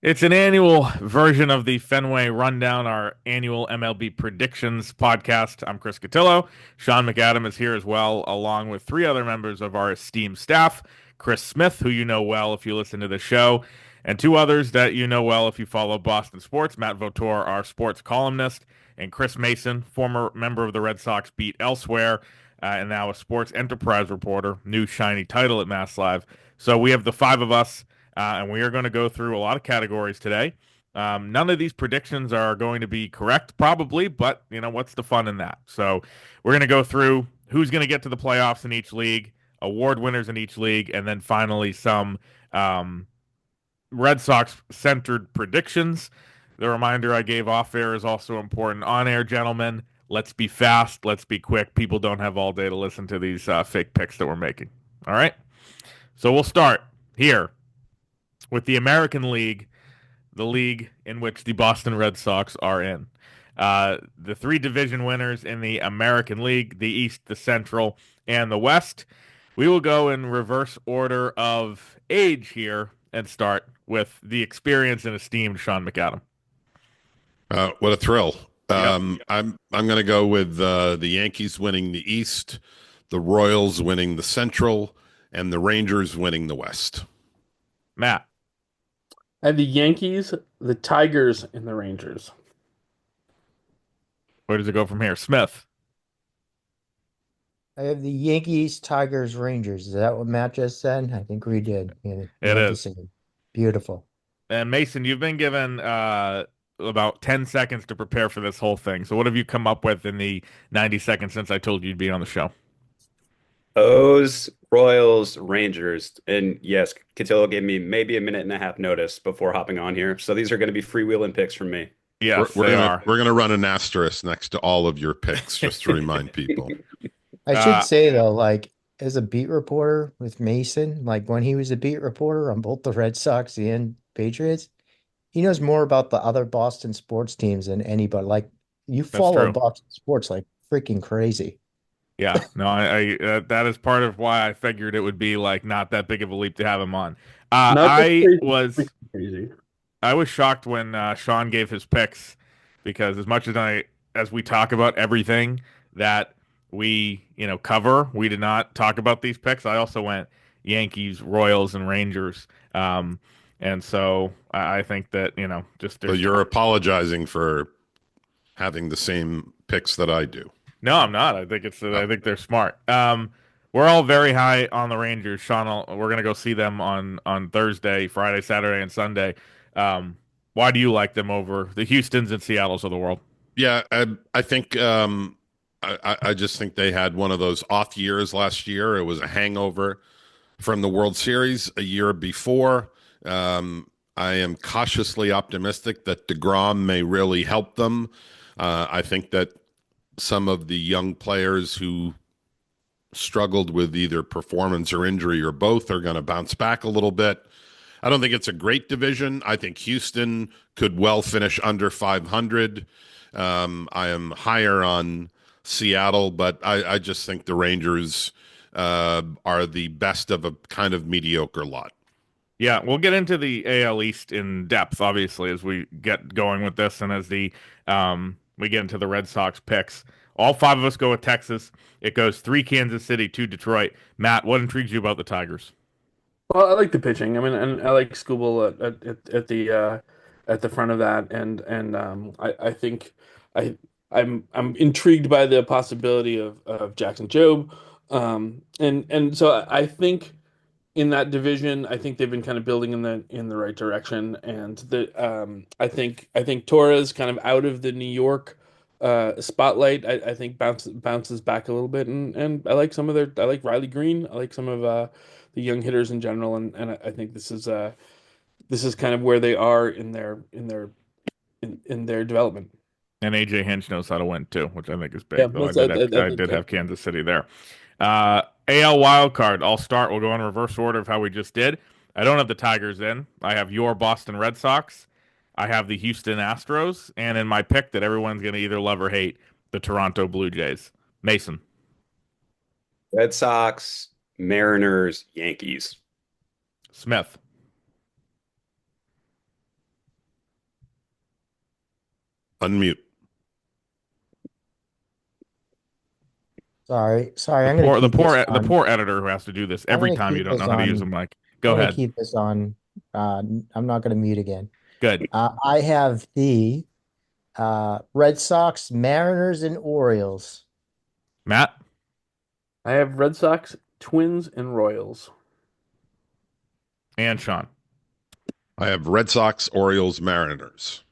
It's an annual version of the Fenway Rundown, our annual MLB predictions podcast. I'm Chris Cotillo. Sean McAdam is here as well, along with three other members of our esteemed staff: Chris Smith, who you know well if you listen to the show, and two others that you know well if you follow Boston sports: Matt Vautour, our sports columnist, and Chris Mason, former member of the Red Sox beat elsewhere, and now a sports enterprise reporter, new shiny title at MassLive. So we have the five of us and we are going to go through a lot of categories today. None of these predictions are going to be correct, probably, but what's the fun in that? So we're going to go through who's going to get to the playoffs in each league, award winners in each league, and then finally some um, Red Sox centered predictions. The reminder I gave off air is also important on air, gentlemen. Let's be fast. Let's be quick. People don't have all day to listen to these fake picks that we're making. All right. So we'll start here with the American League, the league in which the Boston Red Sox are in. The three division winners in the American League, the East, the Central, and the West. We will go in reverse order of age here and start with the experienced and esteemed Sean McAdam. What a thrill! Yep. I'm going to go with the Yankees winning the East, the Royals winning the Central, and the Rangers winning the West. Matt. I have the Yankees, the Tigers, and the Rangers. Where does it go from here? Smith. I have the Yankees, Tigers, Rangers. Is that what Matt just said? I think we did. Yeah, we It have the is. same. Beautiful. And Mason, you've been given about 10 seconds to prepare for this whole thing. So what have you come up with in the 90 seconds since I told you you'd be on the show? O's, Royals, Rangers. And yes, Cotillo gave me maybe a minute and a half notice before hopping on here. So these are going to be freewheeling picks from me. We're, Yes, we're they gonna are. we're gonna run an asterisk next to all of your picks, just to remind people. I Uh, should say though, like as a beat reporter with Mason, like when he was a beat reporter on both the Red Sox and Patriots, he knows more about the other Boston sports teams than anybody. Like you that's follow true. Boston sports like freaking crazy. Yeah, no, I that is part of why I figured it would be like not that big of a leap to have him on. Not just I crazy, was freaking crazy. I was shocked when Sean gave his picks because as much as we talk about everything that we cover, we did not talk about these picks. I also went Yankees, Royals, and Rangers, and so I think that just So there's you're apologizing for having the same picks that I do. no, I'm not. I think Oh, I think they're smart. We're all very high on the Rangers. Sean, we're gonna go see them on Thursday, Friday, Saturday, and Sunday. Why do you like them over the Houston's and Seattle's of the world? yeah, I think I just think they had one of those off years last year. It was a hangover from the World Series a year before. I am cautiously optimistic that DeGrom may really help them. I think that some of the young players who struggled with either performance or injury or both are going to bounce back a little bit. I don't think it's a great division. I think Houston could well finish under 500. I am higher on Seattle, but I just think the Rangers are the best of a kind of mediocre lot. Yeah, we'll get into the AL East in depth, obviously, as we get going with this, and as the we get into the Red Sox picks. All five of us go with Texas. It goes three Kansas City, two Detroit. Matt, what intrigues you about the Tigers? Well, I like the pitching. I mean, and I like Scooble at the front of that, and I think I I'm intrigued by the possibility of Jackson Jobe, and so I think in that division, I think they've been kind of building in the right direction, and I think Torres kind of out of the New York spotlight. I think bounces back a little bit, and I like some of their. I like Riley Green. I like some of the young hitters in general, and I think this is kind of where they are in their development. And AJ Hinch knows how to win too, which I think is Yeah, big. Though that's, I, I I think did have Kansas City there. AL wild card. I'll start. We'll go in reverse order of how we just did. I don't have the Tigers in. I have your Boston Red Sox. I have the Houston Astros, and in my pick that everyone's going to either love or hate, the Toronto Blue Jays. Mason. Red Sox, Mariners, Yankees. Smith. Unmute. Sorry. The I'm going to poor, the keep this poor, the on. poor editor who has to do this I'm every going to time you keep don't this know how to use a on. mic. I'm Go going to ahead. keep this on. I'm not going to mute again. Good. I have the Red Sox, Mariners, and Orioles. Matt? I have Red Sox, Twins, and Royals. And Sean. I have Red Sox, Orioles, Mariners.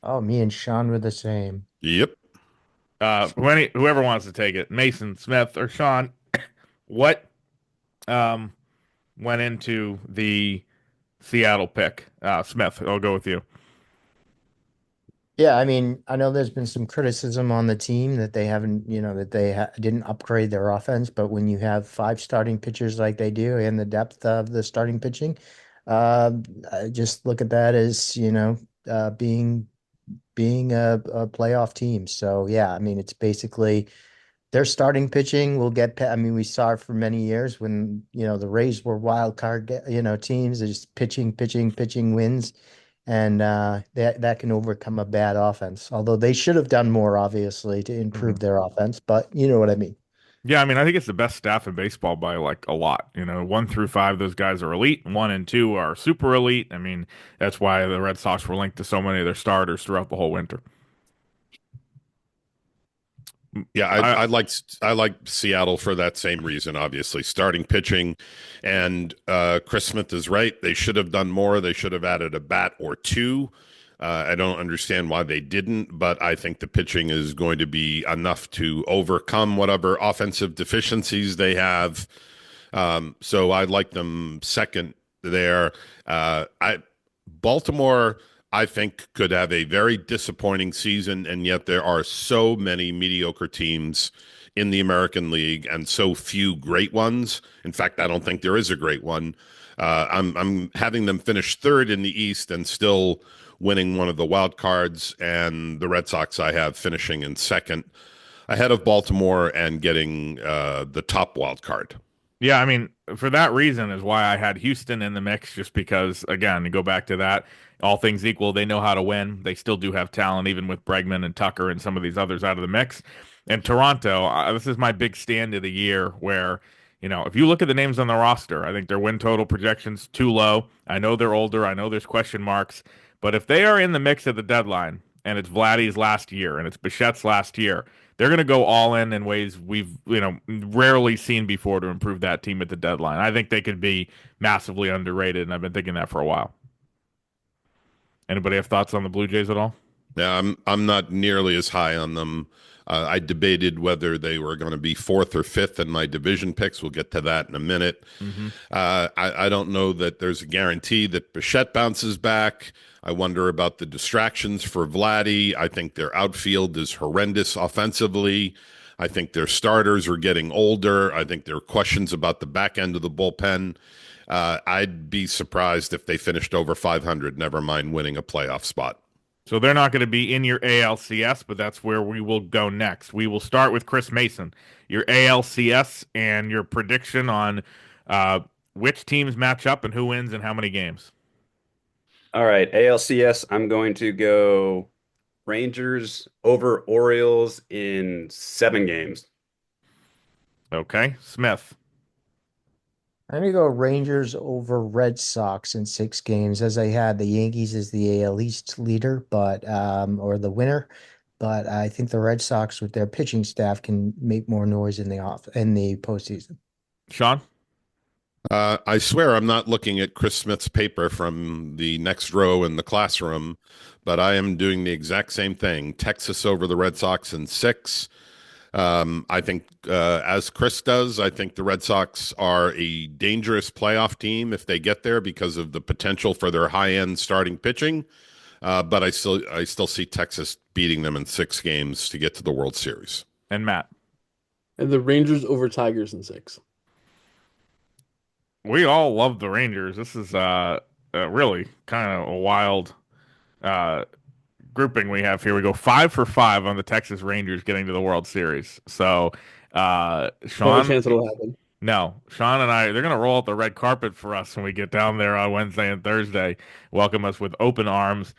Oh, me and Sean were the same. Yep. Whoever wants to take it, Mason, Smith, or Sean, what um went into the Seattle pick? Smith, I'll go with you. Yeah, I mean, I know there's been some criticism on the team that they haven't, that they ha didn't upgrade their offense, but when you have five starting pitchers like they do and the depth of the starting pitching, I just look at that as, being a playoff team. So yeah, I mean, it's basically their starting pitching will get. I mean, we saw it for many years when the Rays were wild card, teams. They're just pitching wins, and that can overcome a bad offense. Although they should have done more, obviously, to Mhm. improve their offense. But you know what I mean. Yeah, I mean, I think it's the best staff in baseball by like a lot. 1 through 5, those guys are elite. 1 and 2 are super elite. I mean, that's why the Red Sox were linked to so many of their starters throughout the whole winter. Yeah, I, I like Seattle for that same reason. Obviously, starting pitching, and Chris Smith is right. They should have done more. They should have added a bat or two. I don't understand why they didn't, but I think the pitching is going to be enough to overcome whatever offensive deficiencies they have. So I like them second there. I Baltimore, I think, could have a very disappointing season, and yet there are so many mediocre teams in the American League and so few great ones. In fact, I don't think there is a great one. I'm having them finish third in the East and still winning one of the wild cards, and the Red Sox I have finishing in second ahead of Baltimore and getting the top wild card. yeah, I mean, for that reason is why I had Houston in the mix, just because, again, you go back to that, all things equal, they know how to win. They still do have talent, even with Bregman and Tucker and some of these others out of the mix. And Toronto, this is my big stand of the year where, if you look at the names on the roster, I think their win total projections too low. I know they're older. I know there's question marks. But if they are in the mix at the deadline, and it's Vladdy's last year, and it's Bichette's last year, they're going to go all in ways we've rarely seen before to improve that team at the deadline. I think they could be massively underrated, and I've been thinking that for a while. Anybody have thoughts on the Blue Jays at all? Yeah, I'm not nearly as high on them. I debated whether they were going to be fourth or fifth in my division picks. We'll get to that in a minute. Mm-hmm. I don't know that there's a guarantee that Bichette bounces back. I wonder about the distractions for Vladdy. I think their outfield is horrendous offensively. I think their starters are getting older. I think there are questions about the back end of the bullpen. I'd be surprised if they finished over 500, never mind winning a playoff spot. So they're not going to be in your ALCS, but that's where we will go next. We will start with Chris Mason, your ALCS, and your prediction on which teams match up and who wins and how many games. All right, ALCS, I'm going to go Rangers over Orioles in 7 games. Okay, Smith. I'm gonna go Rangers over Red Sox in 6 games, as I had the Yankees as the AL East leader, but or the winner. But I think the Red Sox with their pitching staff can make more noise in the postseason. Sean? I swear I'm not looking at Chris Smith's paper from the next row in the classroom, but I am doing the exact same thing. Texas over the Red Sox in 6. I think, as Chris does, I think the Red Sox are a dangerous playoff team if they get there because of the potential for their high-end starting pitching. But I still see Texas beating them in 6 games to get to the World Series. And Matt. And the Rangers over Tigers in 6. We all love the Rangers. This is really kind of a wild uh, grouping we have here. We go 5 for 5 on the Texas Rangers getting to the World Series. So, No Sean, chance it'll happen. no, Sean and I, they're going to roll out the red carpet for us when we get down there on Wednesday and Thursday. Welcome us with open arms.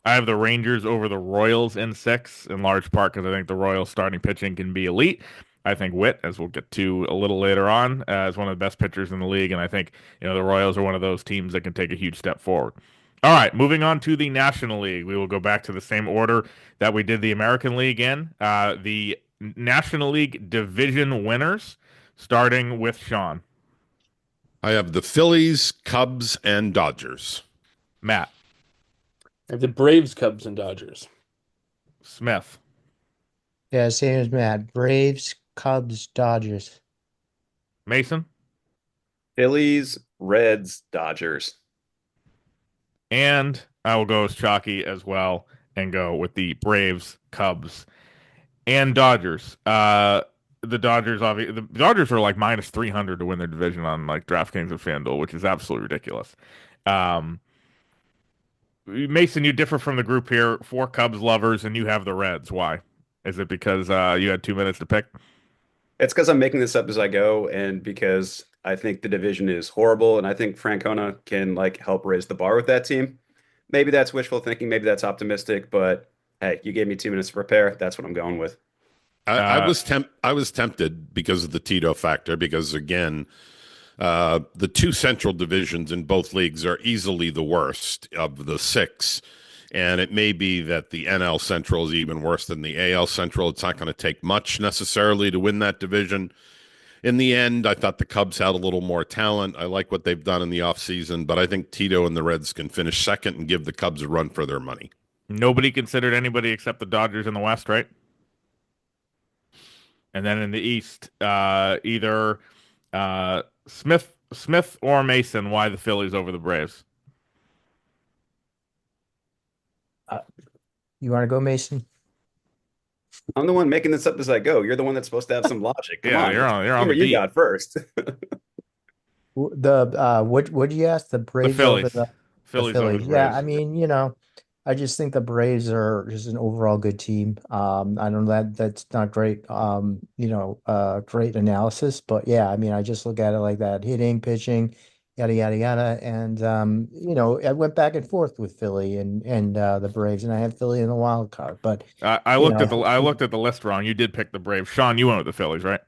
I have the Rangers over the Royals in 6, in large part because I think the Royals starting pitching can be elite. I think Witt, as we'll get to a little later on, is one of the best pitchers in the league, and I think the Royals are one of those teams that can take a huge step forward. All right, moving on to the National League. We will go back to the same order that we did the American League in. The National League division winners, starting with Sean. I have the Phillies, Cubs, and Dodgers. Matt. I have the Braves, Cubs, and Dodgers. Smith. Yeah, same as Matt. Braves, Cubs, Dodgers. Mason. Phillies, Reds, Dodgers. And I will go as chalky as well and go with the Braves, Cubs, and Dodgers. The Dodgers, obviously, the Dodgers are like minus 300 to win their division on like DraftKings and FanDuel, which is absolutely ridiculous. Mason, you differ from the group here. 4 Cubs lovers, and you have the Reds. Why? Is it because you had 2 minutes to pick? It's because I'm making this up as I go, and because I think the division is horrible, and I think Francona can like help raise the bar with that team. Maybe that's wishful thinking, maybe that's optimistic, but hey, you gave me 2 minutes to prepare. That's what I'm going with. I was tempted because of the Tito factor, because again, the 2 central divisions in both leagues are easily the worst of the 6. And it may be that the NL Central is even worse than the AL Central. It's not going to take much necessarily to win that division. In the end, I thought the Cubs had a little more talent. I like what they've done in the offseason, but I think Tito and the Reds can finish second and give the Cubs a run for their money. Nobody considered anybody except the Dodgers in the West, right? And then in the East, either Smith or Mason. Why the Phillies over the Braves? You want to go, Mason? I'm the one making this up as I go. You're the one that's supposed to have some logic. Come on. You're on What the you beat. got first. What would you ask? The Braves Phillies. over the Phillies over Phillies? the Yeah, Braves. I mean, I just think the Braves are just an overall good team. I know that's not great, great analysis, but yeah, I mean, I just look at it like that: hitting, pitching, yada yada yada, and I went back and forth with Philly and the Braves, and I had Philly in the wild card, but I you looked know, at the list wrong. You did pick the Braves. Sean, you went with the Phillies, right?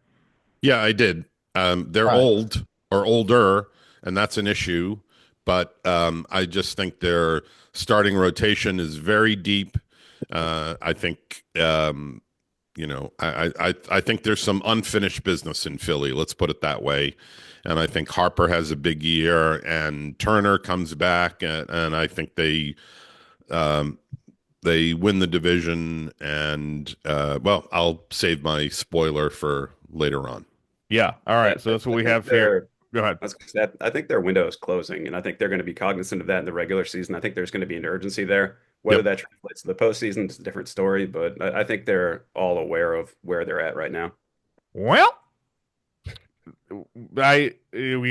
Yeah, I did. They're all right. old or older, and that's an issue. But I just think their starting rotation is very deep. I think I think there's some unfinished business in Philly. Let's put it that way. And I think Harper has a big year, and Turner comes back, and I think they win the division. And well, I'll save my spoiler for later on. Yeah. All right. So that's what we have here. Go ahead. I think their window is closing, and I think they're going to be cognizant of that in the regular season. I think there's going to be an urgency there. Whether Yep. that translates to the postseason is a different story, but I think they're all aware of where they're at right now. Well, we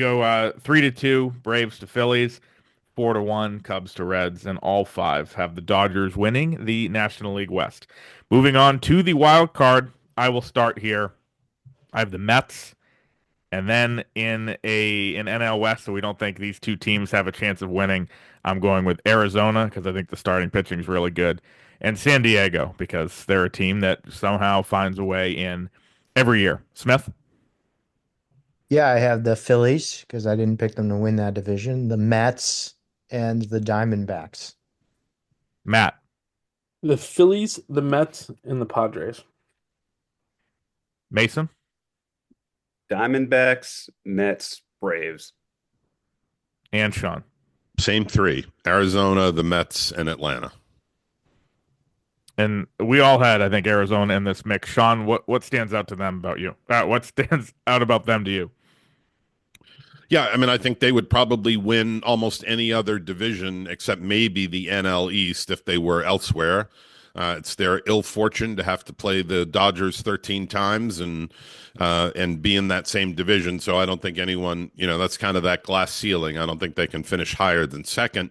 go 3-2 Braves to Phillies, 4-1 Cubs to Reds, and all 5 have the Dodgers winning the National League West. Moving on to the wild card, I will start here. I have the Mets. And then in NL West, so we don't think these 2 teams have a chance of winning, I'm going with Arizona because I think the starting pitching is really good, and San Diego because they're a team that somehow finds a way in every year. Smith? Yeah, I have the Phillies because I didn't pick them to win that division. The Mets and the Diamondbacks. Matt? The Phillies, the Mets, and the Padres. Mason? Diamondbacks, Mets, Braves. And Sean? Same 3: Arizona, the Mets, and Atlanta. And we all had, I think, Arizona in this mix. Sean, what stands out to them about you? What stands out about them to you? Yeah, I mean, I think they would probably win almost any other division except maybe the NL East if they were elsewhere. It's their ill fortune to have to play the Dodgers 13 times and be in that same division. So I don't think anyone, that's kind of that glass ceiling. I don't think they can finish higher than second,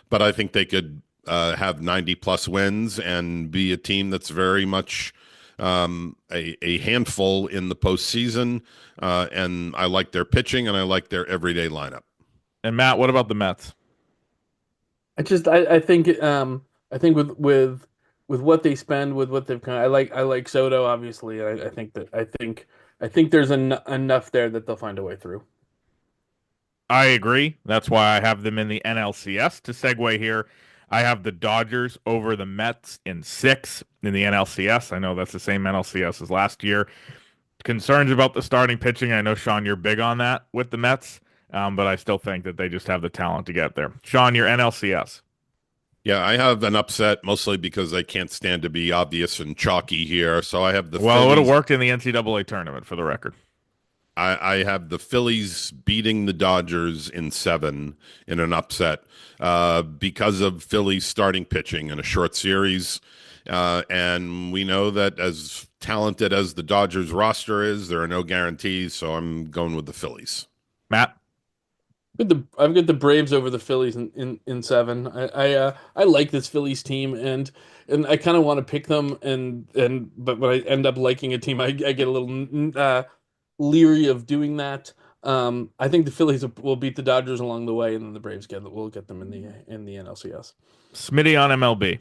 but I think they could have 90 plus wins and be a team that's very much a handful in the postseason. And I like their pitching and I like their everyday lineup. And Matt, what about the Mets? I think I think with what they spend, with what they've kind, I like Soto obviously. I think that I think there's enough there that they'll find a way through. I agree. That's why I have them in the NLCS. To segue here, I have the Dodgers over the Mets in 6 in the NLCS. I know that's the same NLCS as last year. Concerns about the starting pitching. I know, Sean, you're big on that with the Mets, but I still think that they just have the talent to get there. Sean, your NLCS. Yeah, I have an upset mostly because I can't stand to be obvious and chalky here. So I have the Well, it would have Phillies. worked in the NCAA tournament, for the record. I have the Phillies beating the Dodgers in 7 in an upset because of Phillies starting pitching in a short series. And we know that as talented as the Dodgers roster is, there are no guarantees. So I'm going with the Phillies. Matt? I've got the Braves over the Phillies in 7. I like this Phillies team, and I kind of want to pick them, and but when I end up liking a team, I get a little leery of doing that. I think the Phillies will beat the Dodgers along the way, and then the Braves will get them in the NLCS. Smitty on MLB.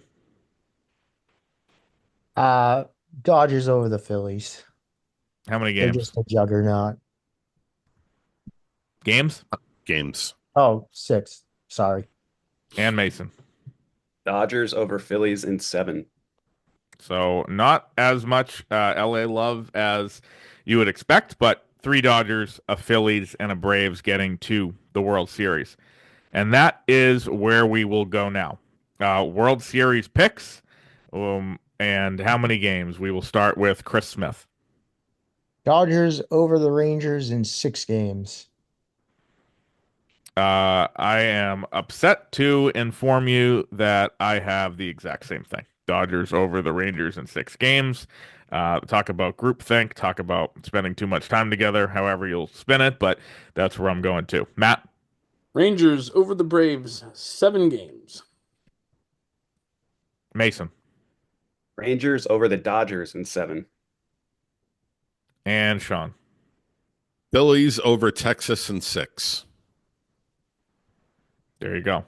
Uh, Dodgers over the Phillies. How many They're games? just a juggernaut. Games? Games. Oh, 6. Sorry. And Mason. Dodgers over Phillies in 7. So not as much LA love as you would expect, but 3 Dodgers, a Phillies, and a Braves getting to the World Series. And that is where we will go now. World Series picks, and how many games? We will start with Chris Smith. Dodgers over the Rangers in 6 games. I am upset to inform you that I have the exact same thing. Dodgers over the Rangers in 6 games. Talk about groupthink, talk about spending too much time together, however you'll spin it, but that's where I'm going to. Matt? Rangers over the Braves, 7 games. Mason? Rangers over the Dodgers in 7. And Sean? Phillies over Texas in 6. There you go.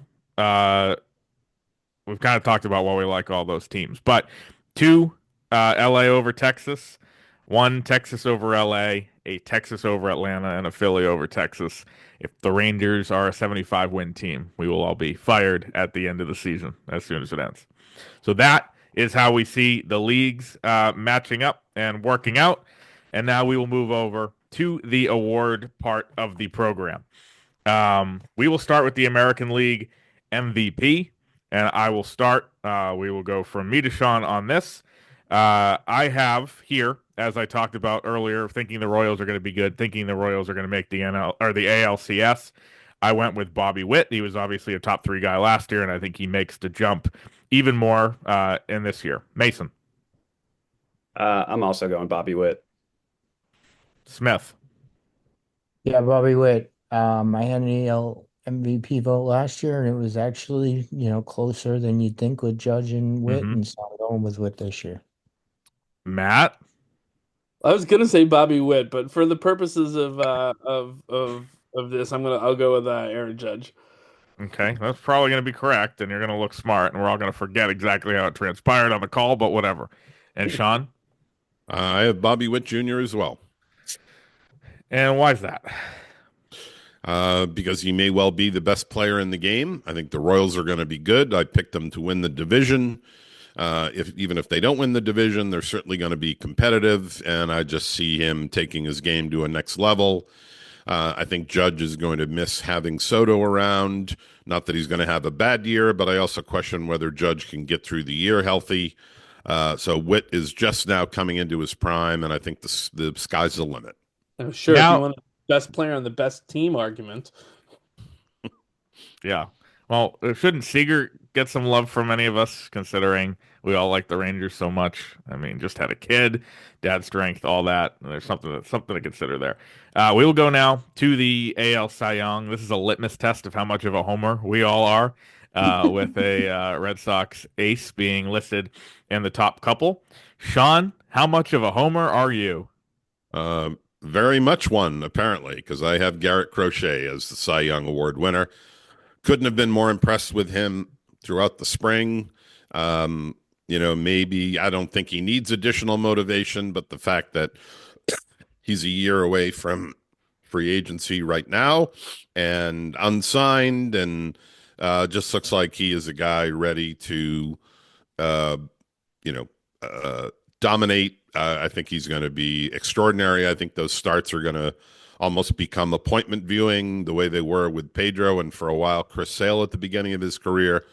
We've kind of talked about why we like all those teams, but 2 LA over Texas, 1 Texas over LA, a Texas over Atlanta, and a Philly over Texas. If the Rangers are a 75-win team, we will all be fired at the end of the season as soon as it ends. So that is how we see the leagues matching up and working out. And now we will move over to the award part of the program. We will start with the American League MVP, and I will start. We will go from me to Sean on this. I have here, as I talked about earlier, thinking the Royals are going to be good, thinking the Royals are going to make the NL or the ALCS. I went with Bobby Witt. He was obviously a top 3 guy last year, and I think he makes the jump even more in this year. Mason? I'm also going Bobby Witt. Smith? Yeah, Bobby Witt. I had an AL MVP vote last year, and it was actually, closer than you'd think with Judge and Witt, and so I'm going with Witt this year. Matt? I was gonna say Bobby Witt, but for the purposes of this, I'll go with Aaron Judge. Okay, that's probably going to be correct, and you're going to look smart, and we're all going to forget exactly how it transpired on the call, but whatever. And Sean? I have Bobby Witt Jr. as well. And why is that? Because he may well be the best player in the game. I think the Royals are going to be good. I picked them to win the division. Even if they don't win the division, they're certainly going to be competitive, and I just see him taking his game to a next level. I think Judge is going to miss having Soto around. Not that he's going to have a bad year, but I also question whether Judge can get through the year healthy. So Witt is just now coming into his prime, and I think the sky's the limit. Oh, sure, Now- if you want the best player on the best team argument. Yeah. Well, shouldn't Seager get some love from any of us, considering we all like the Rangers so much? I mean, just had a kid, dad strength, all that. There's something to consider there. We will go now to the AL Cy Young. This is a litmus test of how much of a homer we all are, with a Red Sox ace being listed in the top couple. Sean, how much of a homer are you? Very much one, apparently, because I have Garrett Crochet as the Cy Young Award winner. Couldn't have been more impressed with him throughout the spring. Maybe I don't think he needs additional motivation, but the fact that he's a year away from free agency right now and unsigned, and just looks like he is a guy ready to, uh, you know, dominate. I think he's going to be extraordinary. I think those starts are going to almost become appointment viewing the way they were with Pedro and for a while Chris Sale at the beginning of his career.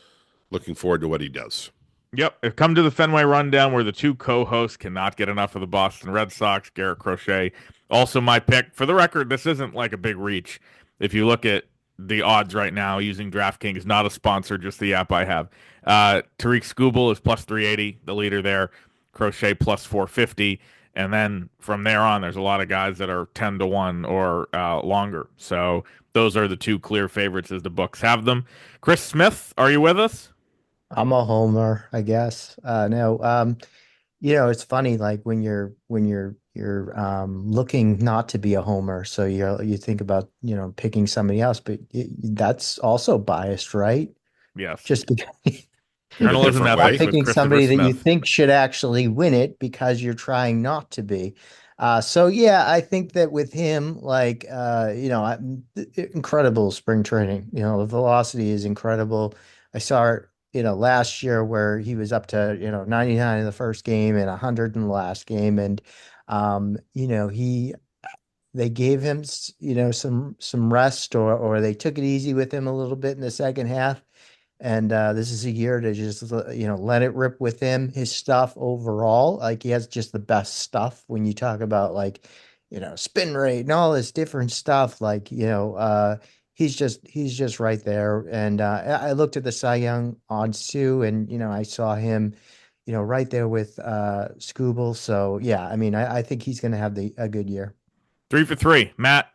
Looking forward to what he does. Yep. Come to the Fenway Rundown where the two co-hosts cannot get enough of the Boston Red Sox. Garrett Crochet, also my pick. For the record, this isn't like a big reach. If you look at the odds right now using DraftKings, not a sponsor, just the app I have. Tariq Skubal is plus 380, the leader there. Crochet plus 450. And then from there on, there's a lot of guys that are 10 to 1 or longer. So those are the two clear favorites as the books have them. Chris Smith, are you with us? I'm a homer, I guess. No, it's funny, like when you're looking not to be a homer, so you think about, picking somebody else, but that's also biased, right? Yes. Just because In a Journalism different ethics way. with picking Christopher somebody that you Smith. think should actually win it because you're trying not to be. So yeah, I think that with him, like incredible spring training. The velocity is incredible. I saw it, last year where he was up to 99 in the first game and 100 in the last game, and he they gave him some rest, or they took it easy with him a little bit in the second half. And this is a year to just let it rip with him. His stuff overall, like he has just the best stuff when you talk about like spin rate and all this different stuff. Like he's just right there. And I looked at the Cy Young odds too, and I saw him right there with Scooble. So yeah, I mean I think he's going to have a good year. 3 for 3. Matt.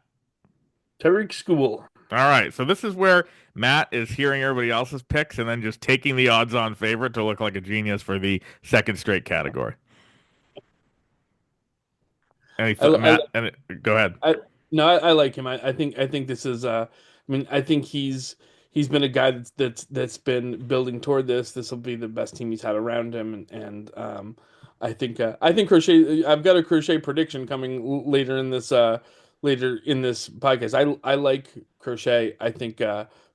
Tariq Skubal. All right. So this is where Matt is hearing everybody else's picks and then just taking the odds on favorite to look like a genius for the second straight category. I, Matt, go ahead. I no, I like him. I think this is I mean I think he's been a guy that's been building toward this. This will be the best team he's had around him, and I think Crochet. I've got a Crochet prediction coming later in this podcast. I like Crochet.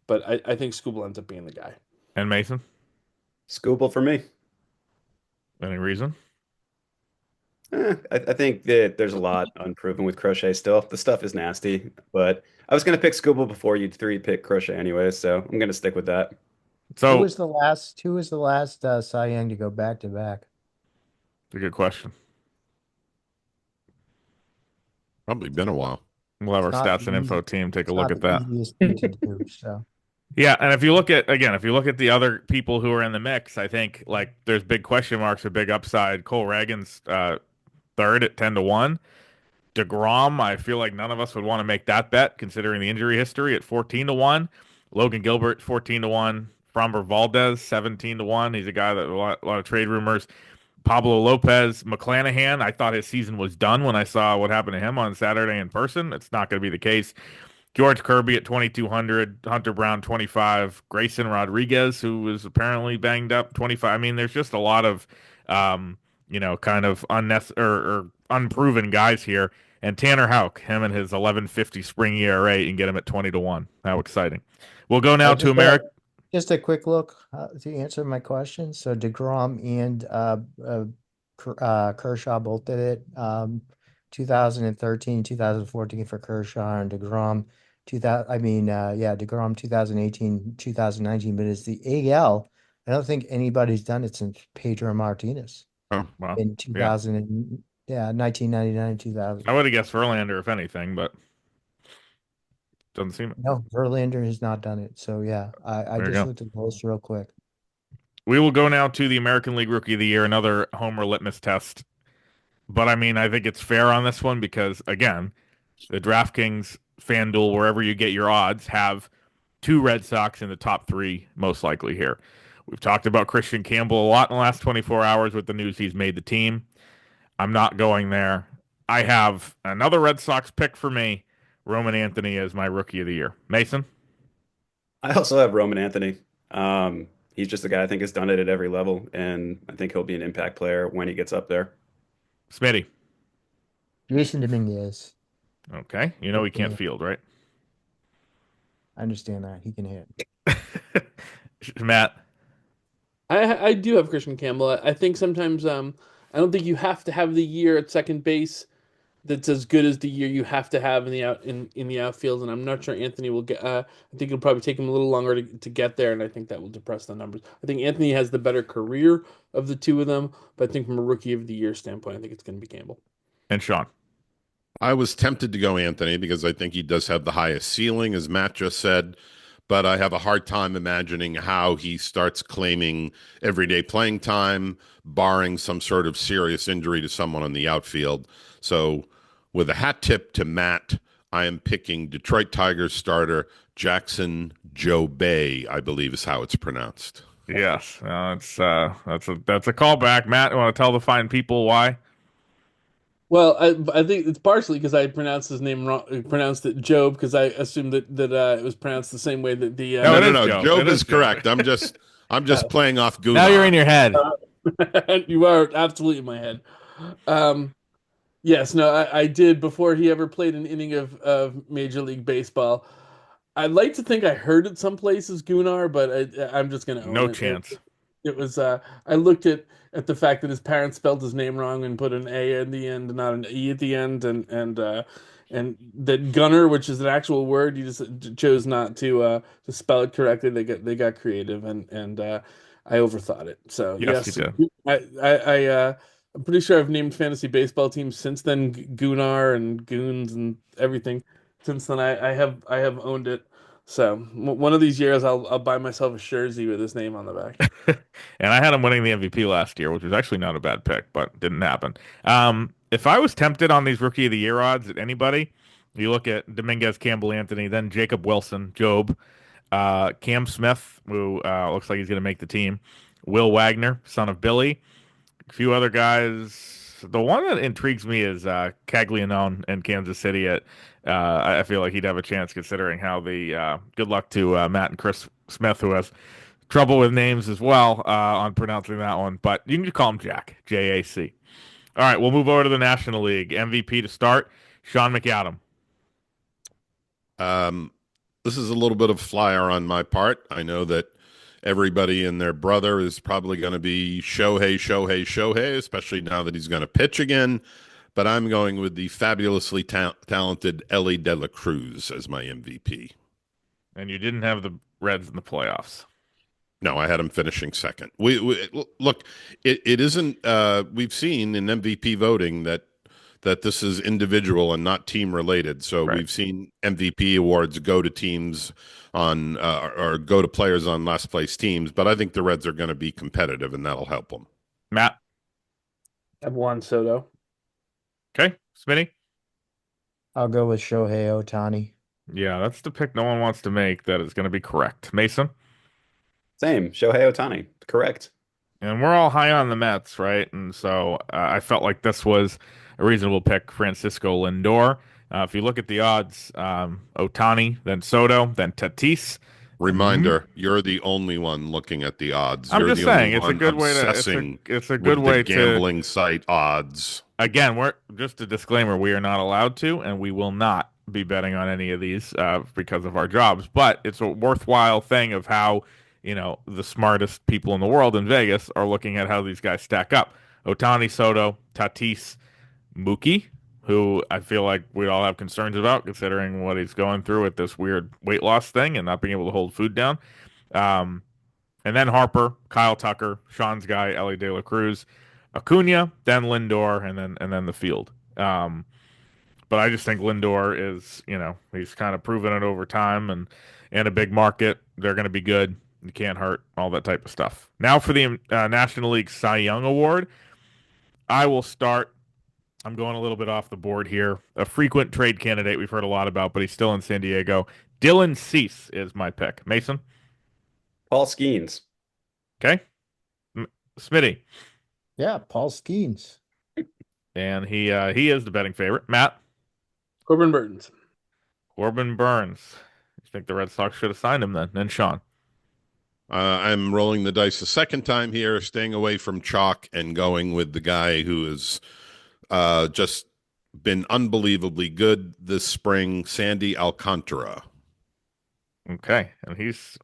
But I think Scooble ends up being the guy. And Mason, Scoople for me. any reason? I think that there's a lot unproven with Crochet still. The stuff is nasty, but I was going to pick Scooble before you three pick Crochet anyway, so I'm going to stick with that. Who So, was the last? Who was the last Cy Young to go back to back? it's a good question. Probably been a while. We'll have our It's not stats the and info easy, team take a it's look not at the that. easiest thing to do. So Yeah, and if you look at the other people who are in the mix, I think like there's big question marks, a big upside. Cole Reagan's third at 10 to 1. DeGrom, I feel like none of us would want to make that bet considering the injury history at 14 to 1. Logan Gilbert 14 to 1. Framber Valdez 17 to 1. He's a guy that a lot of trade rumors. Pablo Lopez, McClanahan, I thought his season was done when I saw what happened to him on Saturday in person. It's not going to be the case. George Kirby at 2,200, Hunter Brown 25, Grayson Rodriguez, who was apparently banged up 25. I mean, there's just a lot of, kind of or unproven guys here. And Tanner Houck, him and his 11.50 spring ERA, and get him at 20 to 1. How exciting. We'll go now to just America. just a quick look to answer my question. So DeGrom and Kershaw both did it. 2013, 2014 for Kershaw, and DeGrom 2000. I mean, DeGrom 2018, 2019. But it's the AL. I don't think anybody's done it since Pedro Martinez Oh, well, in yeah. 2000 and 1999, 2000. I would have guessed Verlander, if anything, but doesn't seem it. No, Verlander has not done it. So yeah, I There you just go. looked at the list real quick. We will go now to the American League Rookie of the Year, another homer litmus test. But I mean, I think it's fair on this one because, again, the DraftKings, FanDuel, wherever you get your odds, have two Red Sox in the top three, most likely here. We've talked about Christian Campbell a lot in the last 24 hours with the news he's made the team. I'm not going there. I have another Red Sox pick for me, Roman Anthony as my Rookie of the Year. Mason? I also have Roman Anthony. He's just a guy I think has done it at every level, and I think he'll be an impact player when he gets up there. Smitty. Jason Dominguez. Okay. You know he can't Yeah, field, right? I understand that. He can hit. Matt. I do have Christian Campbell. I think sometimes I don't think you have to have the year at second base that's as good as the year you have to have in the outfield, and I'm not sure Anthony will get. I think it'll probably take him a little longer to get there, and I think that will depress the numbers. I think Anthony has the better career of the two of them, but I think from a rookie of the year standpoint, I think it's going to be Campbell. And Sean. I was tempted to go Anthony because I think he does have the highest ceiling, as Matt just said, but I have a hard time imagining how he starts claiming everyday playing time, barring some sort of serious injury to someone on the outfield. So, with a hat tip to Matt, I am picking Detroit Tigers starter Jackson Joe Bay, I believe is how it's pronounced. Yes. It's that's a callback. Matt, you want to tell the fine people why? Well, I think it's partially because I pronounced his name wrong, pronounced it Job, because I assumed that it was pronounced the same way that the No, No, it no, is no. Joe. Job It is is Joe. correct. I'm just playing off Now you're in Gunnar. your head. you are absolutely in my head. Um, yes, no, I did before he ever played an inning of Major League Baseball. I'd like to think I heard it someplace as Gunnar, but I'm just gonna own No it. chance. It was I looked at the fact that his parents spelled his name wrong and put an A in the end and not an E at the end, and that Gunner, which is an actual word, you just chose not to spell it correctly. They got creative, and I overthought it. So Yes, you yes, did. I'm pretty sure I've named fantasy baseball teams since then, Gunnar and Goons and everything. Since then, I have owned it. So one of these years, I'll buy myself a jersey with his name on the back. And I had him winning the MVP last year, which was actually not a bad pick, but didn't happen. If I was tempted on these rookie of the year odds at anybody, you look at Dominguez, Campbell, Anthony, then Jacob Wilson, Job, Cam Smith, who looks like he's going to make the team, Will Wagner, son of Billy, a few other guys. The one that intrigues me is Caglianone in Kansas City. I feel like he'd have a chance considering how the good luck to Matt and Chris Smith, who has trouble with names as well on pronouncing that one, but you can just call him Jack, J-A-C. All right, we'll move over to the National League. MVP to start, Sean McAdam. Um, this is a little bit of flyer on my part. I know that everybody and their brother is probably going to be Shohei, Shohei, Shohei, especially now that he's going to pitch again. But I'm going with the fabulously talented Ellie De La Cruz as my MVP. And you didn't have the Reds in the playoffs. No, I had him finishing second. We look, it isn't. We've seen in MVP voting that this is individual and not team related. So Right. we've seen MVP awards go to teams on or go to players on last place teams. But I think the Reds are going to be competitive, and that'll help them. Matt. I've won Soto. Okay. Smitty. I'll go with Shohei Ohtani. Yeah, that's the pick no one wants to make that is going to be correct. Mason. Same, Shohei Ohtani, correct. And we're all high on the Mets, right? And so I felt like this was a reasonable pick, Francisco Lindor. If you look at the odds, Ohtani, then Soto, then Tatis. Reminder: You're the only one looking at the odds. I'm You're just the saying only it's a one good way to obsessing it's a good with way the to gambling site odds. again, we're just a disclaimer, we are not allowed to and we will not be betting on any of these because of our jobs, but it's a worthwhile thing of how, the smartest people in the world in Vegas are looking at how these guys stack up. Ohtani, Soto, Tatis, Mookie, who I feel like we all have concerns about considering what he's going through with this weird weight loss thing and not being able to hold food down. Um, and then Harper, Kyle Tucker, Sean's guy, Ellie De La Cruz, Acuna, then Lindor, and then the field. But I just think Lindor is, he's kind of proven it over time and a big market. They're going to be good. You can't hurt, all that type of stuff. Now for the National League Cy Young Award, I will start. I'm going a little bit off the board here. A frequent trade candidate we've heard a lot about, but he's still in San Diego. Dylan Cease is my pick. Mason? Paul Skeens. Okay. Smitty. Yeah, Paul Skeens. And he is the betting favorite. Matt? Corbin Burns. Corbin Burns. You think the Red Sox should have signed him then? And Sean? I'm rolling the dice a second time here, staying away from chalk and going with the guy who has just been unbelievably good this spring, Sandy Alcantara. Okay, and he's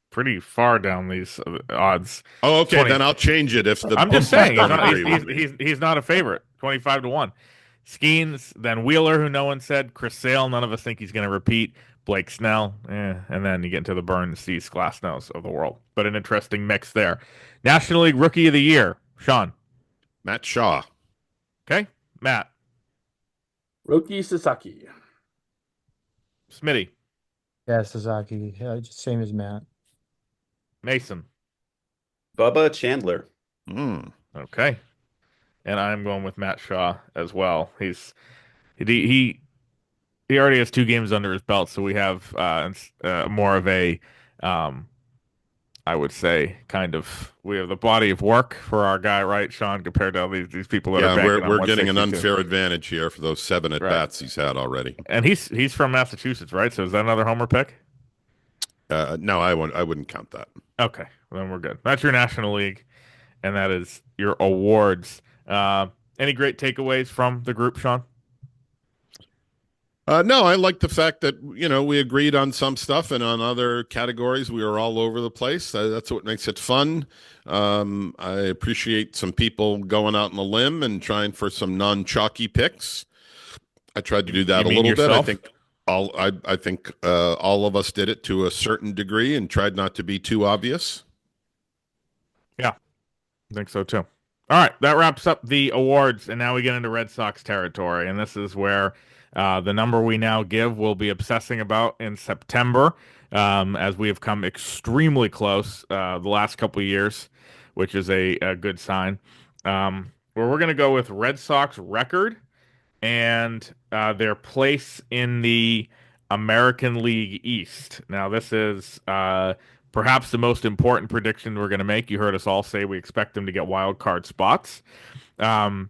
pretty far down these odds. Oh, okay. 20. Then I'll change it if the I'm just bookies saying don't agree with me. he's not a favorite. 25-1. Skeens, then Wheeler, who no one said. Chris Sale, none of us think he's going to repeat. Blake Snell, and then you get into the Burns, Cease, Glasnows of the world. But an interesting mix there. National League Rookie of the Year, Sean. Matt Shaw. Okay, Matt. Roki Sasaki. Smitty. Yeah, Sasaki. Yeah, just same as Matt. Mason. Bubba Chandler. Okay. And I'm going with Matt Shaw as well. He already has 2 games under his belt, so we have more of a I would say we have the body of work for our guy, right, Sean, compared to all these people that are Yeah, banking on we're getting an 162. unfair advantage here for those 7 at Right. bats he's had already. And he's from Massachusetts, right? So is that another homer pick? No, I wouldn't count that. Okay, then we're good. That's your National League, and that is your awards. Any great takeaways from the group, Sean? No, I like the fact that we agreed on some stuff, and on other categories we were all over the place. That's what makes it fun. I appreciate some people going out on a limb and trying for some non-chalky picks. I tried to do that You a mean little bit. yourself? I think all of us did it to a certain degree and tried not to be too obvious. Yeah, I think so too. All right, that wraps up the awards, and now we get into Red Sox territory, and this is where the number we now give we'll be obsessing about in September, as we have come extremely close the last couple of years, which is a good sign. Where we're going to go with Red Sox record and their place in the American League East. Now, this is perhaps the most important prediction we're going to make. You heard us all say we expect them to get wild card spots. And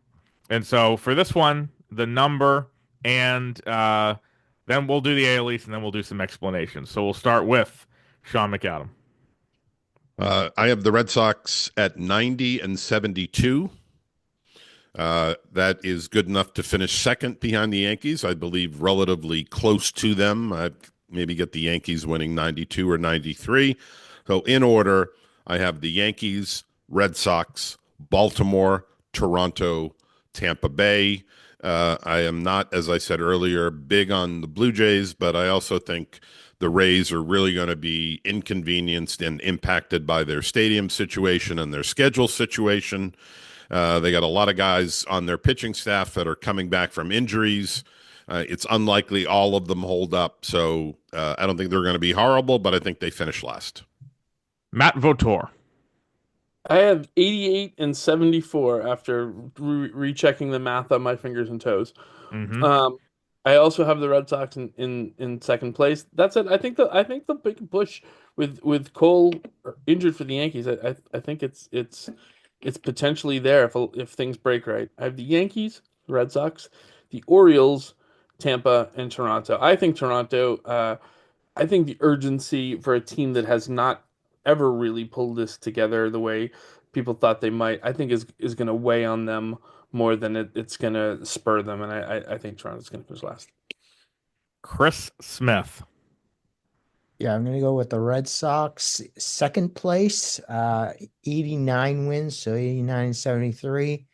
so for this one, the number, and then we'll do the AL East, and then we'll do some explanations. So we'll start with Sean McAdam. I have the Red Sox at 90 and 72. That is good enough to finish second behind the Yankees. I believe relatively close to them. I maybe get the Yankees winning 92 or 93. So in order, I have the Yankees, Red Sox, Baltimore, Toronto, Tampa Bay. I am not, as I said earlier, big on the Blue Jays, but I also think the Rays are really going to be inconvenienced and impacted by their stadium situation and their schedule situation. They got a lot of guys on their pitching staff that are coming back from injuries. It's unlikely all of them hold up. So I don't think they're going to be horrible, but I think they finish last. Matt Vautour. I have 88 and 74 after rechecking the math on my fingers and toes. Mm-hmm. I also have the Red Sox in second place. That's it. I think the big push with Cole injured for the Yankees. I think it's potentially there if things break right. I have the Yankees, the Red Sox, the Orioles, Tampa, and Toronto. I think Toronto. I think the urgency for a team that has not ever really pulled this together the way people thought they might, I think is going to weigh on them more than it's going to spur them, and I think Toronto's going to finish last. Chris Smith. Yeah, I'm gonna go with the Red Sox second place, 89 wins, so 89 and 73.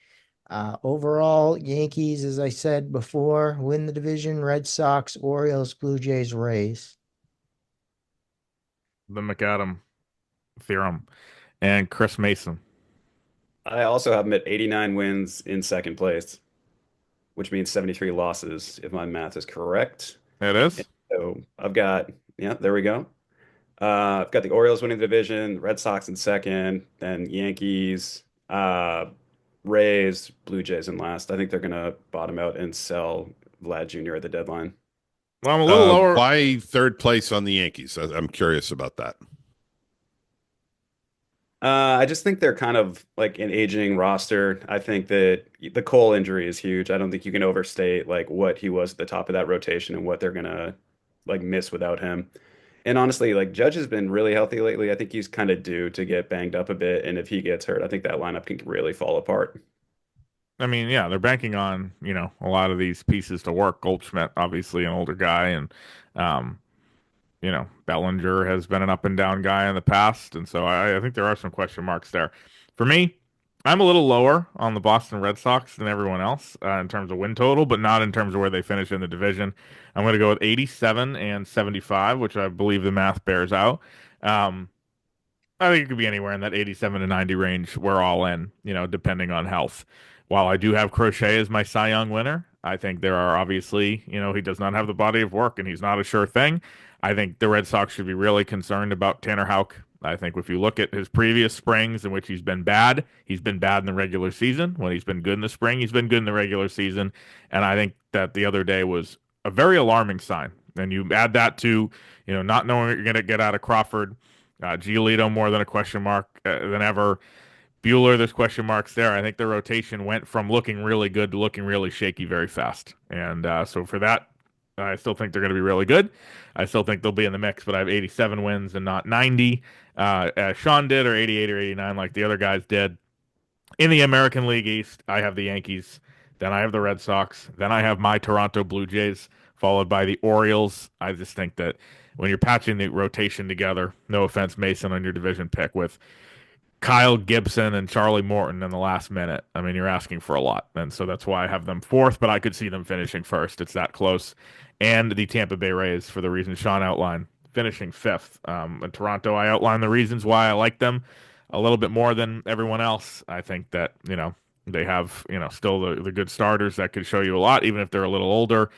Overall, Yankees, as I said before, win the division. Red Sox, Orioles, Blue Jays, Rays. The McAdam theorem. And Chris Mason. I also have him at 89 wins in second place, which means 73 losses, if my math is correct. It is? So yeah, there we go. I've got the Orioles winning the division, Red Sox in second, then Yankees, Rays, Blue Jays in last. I think they're going to bottom out and sell Vlad Jr. at the deadline. Well, I'm a little lower. Why third place on the Yankees? I'm curious about that. I just think they're kind of like an aging roster. I think that the Cole injury is huge. I don't think you can overstate like what he was at the top of that rotation and what they're gonna like miss without him. And honestly, like Judge has been really healthy lately. I think he's kind of due to get banged up a bit, and if he gets hurt, I think that lineup can really fall apart. I mean, yeah, they're banking on, a lot of these pieces to work. Goldschmidt, obviously an older guy, and um, Bellinger has been an up and down guy in the past, and so I think there are some question marks there. For me, I'm a little lower on the Boston Red Sox than everyone else in terms of win total, but not in terms of where they finish in the division. I'm going to go with 87 and 75, which I believe the math bears out. Um, I think it could be anywhere in that 87 to 90 range. We're all in, depending on health. While I do have Crochet as my Cy Young winner, I think there are obviously, he does not have the body of work and he's not a sure thing. I think the Red Sox should be really concerned about Tanner Houck. I think if you look at his previous springs in which he's been bad in the regular season. When he's been good in the spring, he's been good in the regular season. And I think that the other day was a very alarming sign. And you add that to, not knowing what you're going to get out of Crawford. Giolito more than a question mark than ever. Bueller, there's question marks there. I think the rotation went from looking really good to looking really shaky very fast. And so for that, I still think they're going to be really good. I still think they'll be in the mix, but I have 87 wins and not 90, as Sean did, or 88 or 89 like the other guys did. In the American League East, I have the Yankees. Then I have the Red Sox. Then I have my Toronto Blue Jays, followed by the Orioles. I just think that when you're patching the rotation together, no offense, Mason, on your division pick with Kyle Gibson and Charlie Morton in the last minute, I mean, you're asking for a lot. And so that's why I have them fourth, but I could see them finishing first. It's that close. And the Tampa Bay Rays, for the reasons Sean outlined, finishing fifth. In Toronto, I outlined the reasons why I like them a little bit more than everyone else. I think that, they have, still the good starters that could show you a lot, even if they're a little older.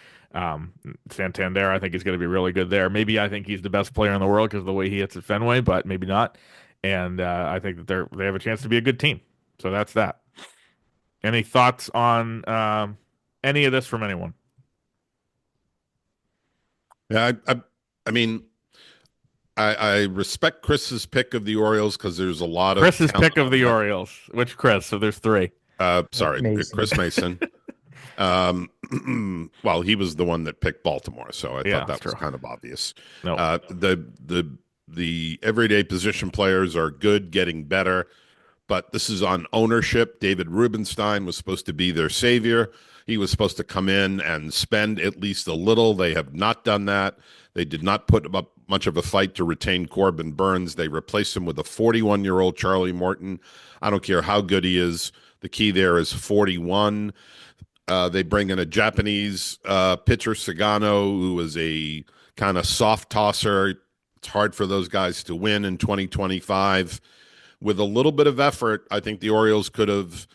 Santander, I think, is going to be really good there. Maybe I think he's the best player in the world because of the way he hits at Fenway, but maybe not. And I think that they have a chance to be a good team. So that's that. Any thoughts on any of this from anyone? Yeah, I mean, I respect Chris's pick of the Orioles because there's a lot of Chris's talent pick of on the that. Orioles. Which Chris? So there's three. Sorry, Mason. Chris Mason. Well, he was the one that picked Baltimore, so I Yeah, thought that that's was true. kind of obvious. No. The everyday position players are good, getting better, but this is on ownership. David Rubenstein was supposed to be their savior. He was supposed to come in and spend at least a little. They have not done that. They did not put up much of a fight to retain Corbin Burns. They replaced him with a 41-year-old Charlie Morton. I don't care how good he is. The key there is 41. They bring in a Japanese pitcher, Sagano, who is a kind of soft tosser. It's hard for those guys to win in 2025. With a little bit of effort, I think the Orioles could have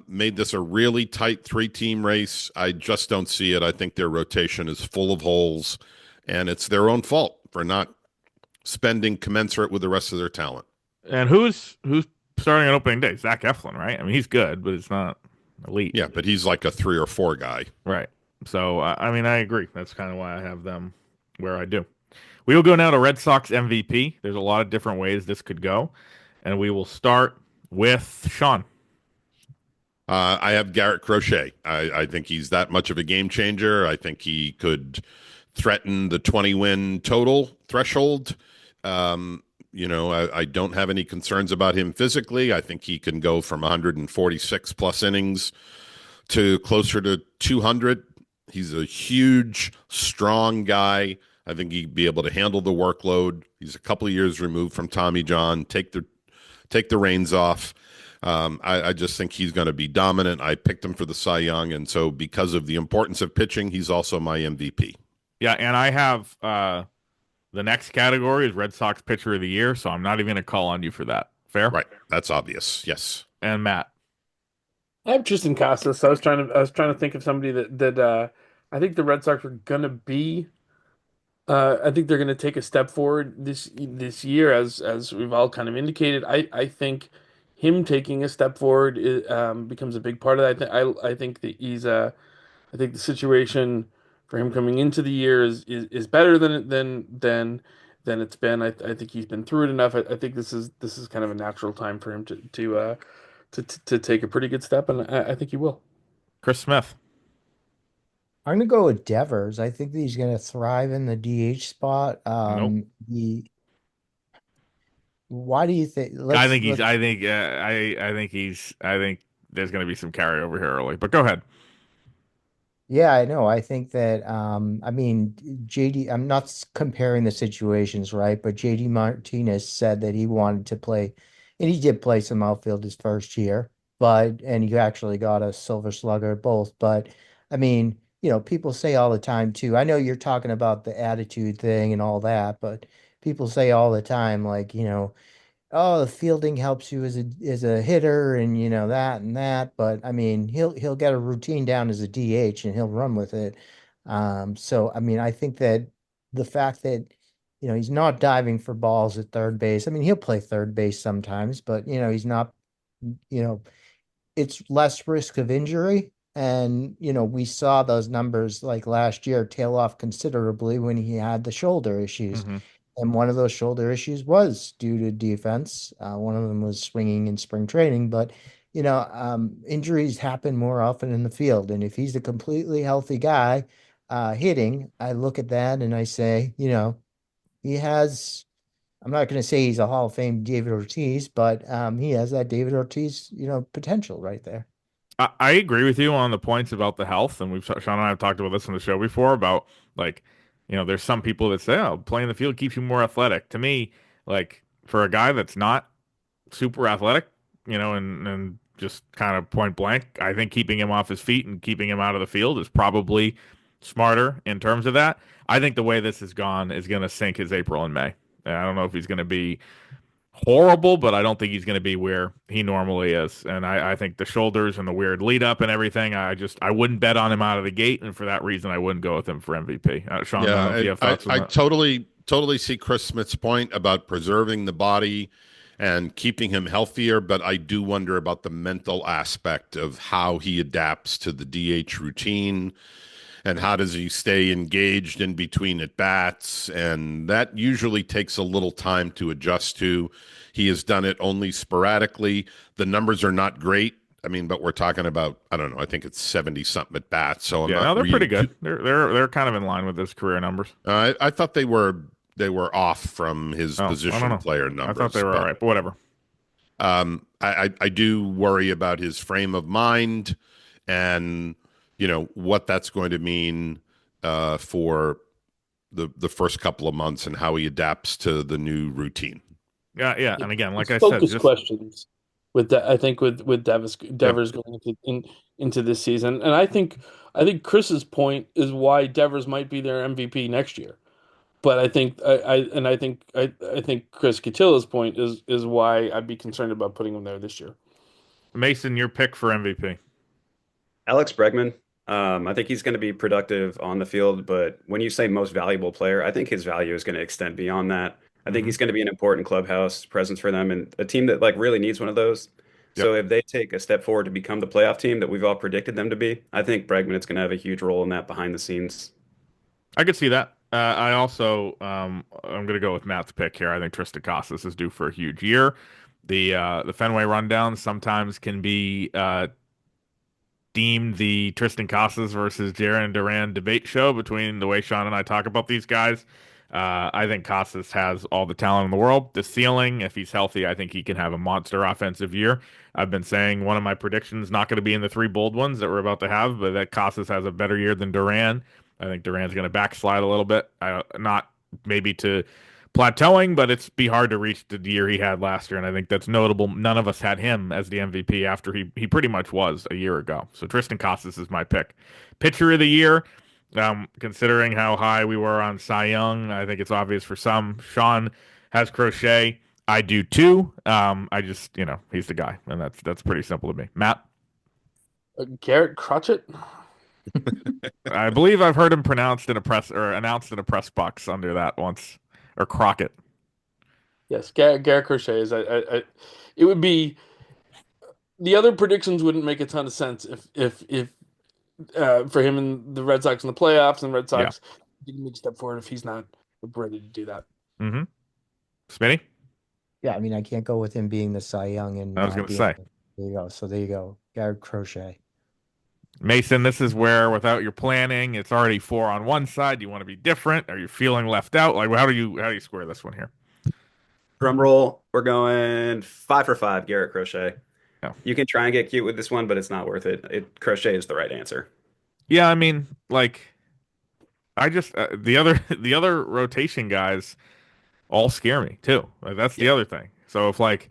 made this a really tight three-team race. I just don't see it. I think their rotation is full of holes, and it's their own fault for not spending commensurate with the rest of their talent. And who's starting on opening day? Zach Eflin, right? I mean, he's good, but it's not elite. Yeah, but he's like a 3 or 4 guy. Right. So, I mean, I agree. That's kind of why I have them where I do. We will go now to Red Sox MVP. There's a lot of different ways this could go. And we will start with Sean. I have Garrett Crochet. I think he's that much of a game changer. I think he could threaten the 20-win total threshold. I don't have any concerns about him physically. I think he can go from 146 plus innings to closer to 200. He's a huge, strong guy. I think he'd be able to handle the workload. He's a couple of years removed from Tommy John. Take the reins off. I just think he's going to be dominant. I picked him for the Cy Young, and so because of the importance of pitching, he's also my MVP. Yeah, and I have the next category is Red Sox Pitcher of the Year, so I'm not even going to call on you for that. Fair? Right. That's obvious. Yes. And Matt. I have Tristan Casas. I was trying to think of somebody that I think the Red Sox are gonna be. I think they're gonna take a step forward this year, as we've all kind of indicated. I think him taking a step forward becomes a big part of that. I think that I think the situation for him coming into the year is better than it's been. I think he's been through it enough. I think this is kind of a natural time for him to take a pretty good step, and I think he will. Chris Smith. I'm gonna go with Devers. I think that he's gonna thrive in the DH spot. Nope. Why do you think? I Let's think he's. let's I think. I think he's. I think there's going to be some carryover here early. But go ahead. Yeah, I know. I think that I mean JD, I'm not comparing the situations, right? But JD Martinez said that he wanted to play, and he did play some outfield his first year, but and he actually got a silver slugger both. But I mean, people say all the time too. I know you're talking about the attitude thing and all that, but people say all the time, like, oh, the fielding helps you as a hitter and that and that. But I mean, he'll get a routine down as a DH and he'll run with it. So I mean, I think that the fact that he's not diving for balls at third base. I mean, he'll play third base sometimes, but he's not. You know, it's less risk of injury. And we saw those numbers like last year tail off considerably when he had the shoulder issues. Hmm. And one of those shoulder issues was due to defense. One of them was swinging in spring training, but injuries happen more often in the field. And if he's a completely healthy guy hitting, I look at that and I say, he has. I'm not going to say he's a Hall of Fame David Ortiz, but he has that David Ortiz, potential right there. I agree with you on the points about the health, and Sean and I have talked about this on the show before about like, there's some people that say, "Oh, playing the field keeps you more athletic." To me, like for a guy that's not super athletic, and just kind of point blank, I think keeping him off his feet and keeping him out of the field is probably smarter in terms of that. I think the way this has gone is going to sink his April and May. And I don't know if he's going to be horrible, but I don't think he's going to be where he normally is. And I think the shoulders and the weird lead up and everything, I wouldn't bet on him out of the gate, and for that reason, I wouldn't go with him for MVP. Sean, I don't know if you Yeah, have thoughts on I that. totally see Chris Smith's point about preserving the body and keeping him healthier, but I do wonder about the mental aspect of how he adapts to the DH routine and how does he stay engaged in between at bats, and that usually takes a little time to adjust to. He has done it only sporadically. The numbers are not great. I mean, but we're talking about, I don't know, I think it's 70 something at bats, so I'm Yeah, not no, they're pretty reading good. too. They're kind of in line with his career numbers. I thought they were off from his Oh, I don't position know. player I thought they numbers, were all but right, but whatever. I do worry about his frame of mind and what that's going to mean for the first couple of months and how he adapts to the new routine. Yeah, yeah. And again, like It's I said, focus just questions with that. I think with Yeah, Devers going into this season, and I think Chris's point is why Devers might be their MVP next year. But I think Chris Cotillo's point is why I'd be concerned about putting him there this year. Mason, your pick for MVP. Alex Bregman, I think he's going to be productive on the field, but when you say most valuable player, I think his value is going to extend beyond that. I think Hmm. he's going to be an important clubhouse presence for them and a team that like really needs one of those. Yep. So if they take a step forward to become the playoff team that we've all predicted them to be, I think Bregman is going to have a huge role in that behind the scenes. I could see that. I also, I'm going to go with Matt's pick here. I think Tristan Casas is due for a huge year. The Fenway Rundown sometimes can be deemed the Tristan Casas versus Jaron Duran debate show between the way Sean and I talk about these guys. I think Casas has all the talent in the world. The ceiling, if he's healthy, I think he can have a monster offensive year. I've been saying one of my predictions not going to be in the three bold ones that we're about to have, but that Casas has a better year than Duran. I think Duran's going to backslide a little bit. Not maybe to plateauing, but it's be hard to reach the year he had last year, and I think that's notable. None of us had him as the MVP after he pretty much was a year ago. So Tristan Casas is my pick. Pitcher of the year, considering how high we were on Cy Young, I think it's obvious for some. Sean has Crochet. I do too. I just he's the guy, and that's pretty simple to me. Matt, Garrett Crotchet. I believe I've heard him pronounced in a press or announced in a press box under that once, or Crockett. Yes, Garrett Crochet is. It would be the other predictions wouldn't make a ton of sense if for him and the Red Sox in the playoffs and Red Yeah. Sox didn't make a step forward if he's not ready to do that. Mm-hmm. Smitty? Yeah, I mean, I can't go with him being the Cy Young and I was not gonna being. say. There you go. So there you go. Garrett Crochet. Mason, this is where, without your planning, it's already 4 on one side. Do you want to be different? Are you feeling left out? Like, how do you square this one here? Drum roll. We're going 5 for 5, Garrett Crochet. Yeah. You can try and get cute with this one, but it's not worth it. Crochet is the right answer. Yeah, I mean, like, I just the other rotation guys all scare me too. Like, that's the Yeah. other thing. So if like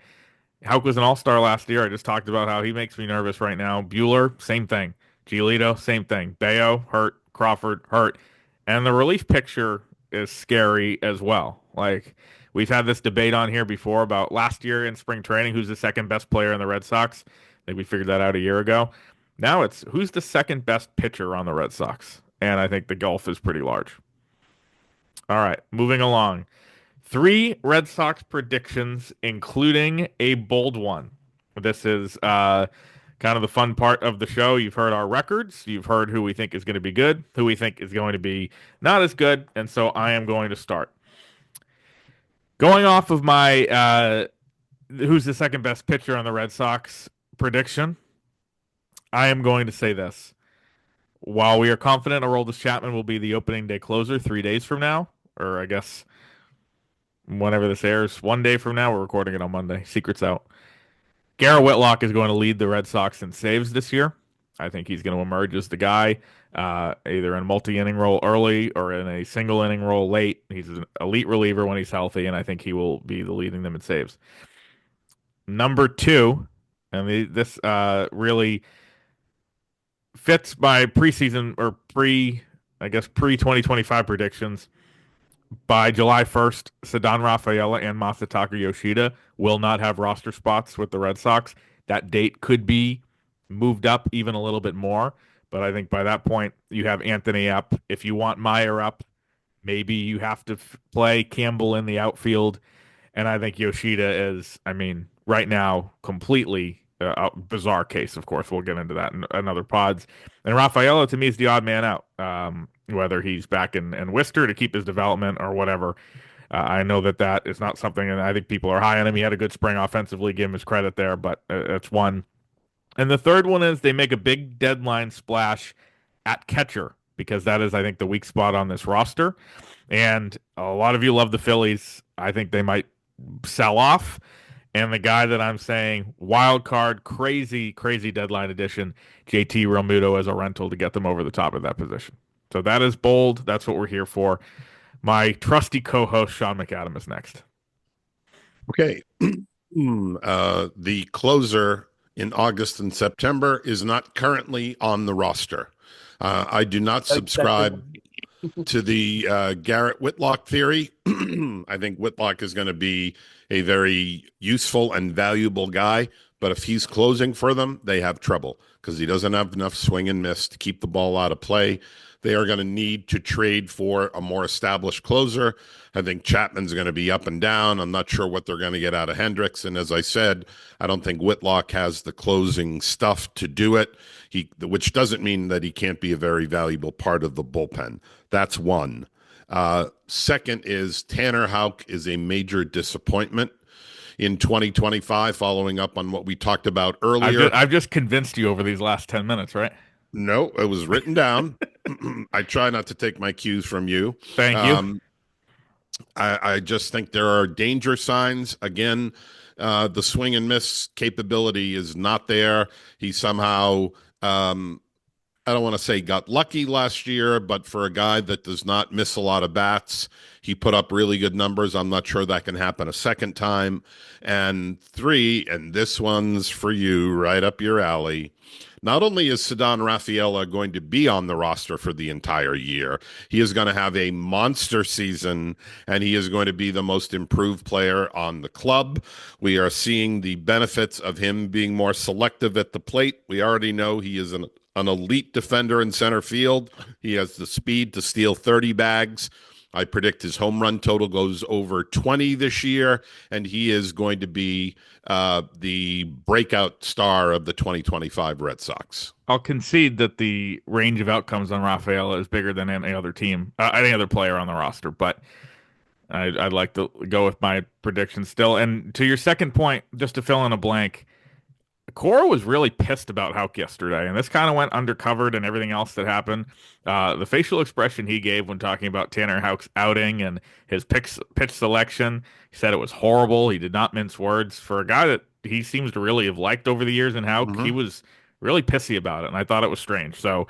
Hauk was an all-star last year, I just talked about how he makes me nervous right now. Bueller, same thing. Giolito, same thing. Bayo, hurt. Crawford, hurt. And the relief picture is scary as well. Like, we've had this debate on here before about last year in spring training, who's the second best player in the Red Sox. I think we figured that out a year ago. Now it's who's the second best pitcher on the Red Sox. And I think the gulf is pretty large. All right, moving along. 3 Red Sox predictions, including a bold one. This is kind of the fun part of the show. You've heard our records. You've heard who we think is going to be good, who we think is going to be not as good. And so I am going to start. Going off of my who's the second best pitcher on the Red Sox prediction, I am going to say this. While we are confident Aroldis Chapman will be the opening day closer 3 days from now, or I guess whenever this airs, 1 day from now, we're recording it on Monday. Secret's out. Garrett Whitlock is going to lead the Red Sox in saves this year. I think he's going to emerge as the guy, either in a multi-inning role early or in a single-inning role late. He's an elite reliever when he's healthy, and I think he will be the leading them in saves. Number 2, and this really fits my preseason or pre-2025 predictions. By July 1st, Ceddanne Rafaela and Masataka Yoshida will not have roster spots with the Red Sox. That date could be moved up even a little bit more, but I think by that point you have Anthony up. If you want Meyer up, maybe you have to play Campbell in the outfield, and I think Yoshida is, I mean, right now completely a bizarre case. Of course, we'll get into that in other pods. And Rafaela to me is the odd man out. Whether he's back in Worcester to keep his development or whatever. I know that is not something, and I think people are high on him. He had a good spring offensively, give him his credit there, but it's one. And the third one is they make a big deadline splash at catcher, because that is, I think, the weak spot on this roster. And a lot of you love the Phillies. I think they might sell off. And the guy that I'm saying, wild card, crazy deadline edition, JT Realmuto as a rental to get them over the top of that position. So that is bold. That's what we're here for. My trusty co-host, Sean McAdam, is next. Okay. The closer in August and September is not currently on the roster. I do not subscribe to the Garrett Whitlock theory. I think Whitlock is going to be a very useful and valuable guy, but if he's closing for them, they have trouble because he doesn't have enough swing and miss to keep the ball out of play. They are going to need to trade for a more established closer. I think Chapman's going to be up and down. I'm not sure what they're going to get out of Hendricks. And as I said, I don't think Whitlock has the closing stuff to do it, which doesn't mean that he can't be a very valuable part of the bullpen. That's one. Second is Tanner Houck is a major disappointment in 2025, following up on what we talked about earlier. I've just convinced you over these last 10 minutes, right? No, it was written down. I try not to take my cues from you. Thank you. I just think there are danger signs. Again, the swing and miss capability is not there. He somehow, I don't want to say got lucky last year, but for a guy that does not miss a lot of bats, he put up really good numbers. I'm not sure that can happen a second time. And 3, and this one's for you, right up your alley. Not only is Ceddanne Rafaela going to be on the roster for the entire year, he is going to have a monster season, and he is going to be the most improved player on the club. We are seeing the benefits of him being more selective at the plate. We already know he is an elite defender in center field. He has the speed to steal 30 bags. I predict his home run total goes over 20 this year, and he is going to be the breakout star of the 2025 Red Sox. I'll concede that the range of outcomes on Rafaela is bigger than any other team, any other player on the roster, but I'd like to go with my prediction still. And to your second point, just to fill in a blank, Cora was really pissed about Houck yesterday, and this kind of went undercovered and everything else that happened. The facial expression he gave when talking about Tanner Houck's outing and his pitch selection, he said it was horrible. He did not mince words. For a guy that he seems to really have liked over the years in Houck, he Mhm. was really pissy about it, and I thought it was strange. So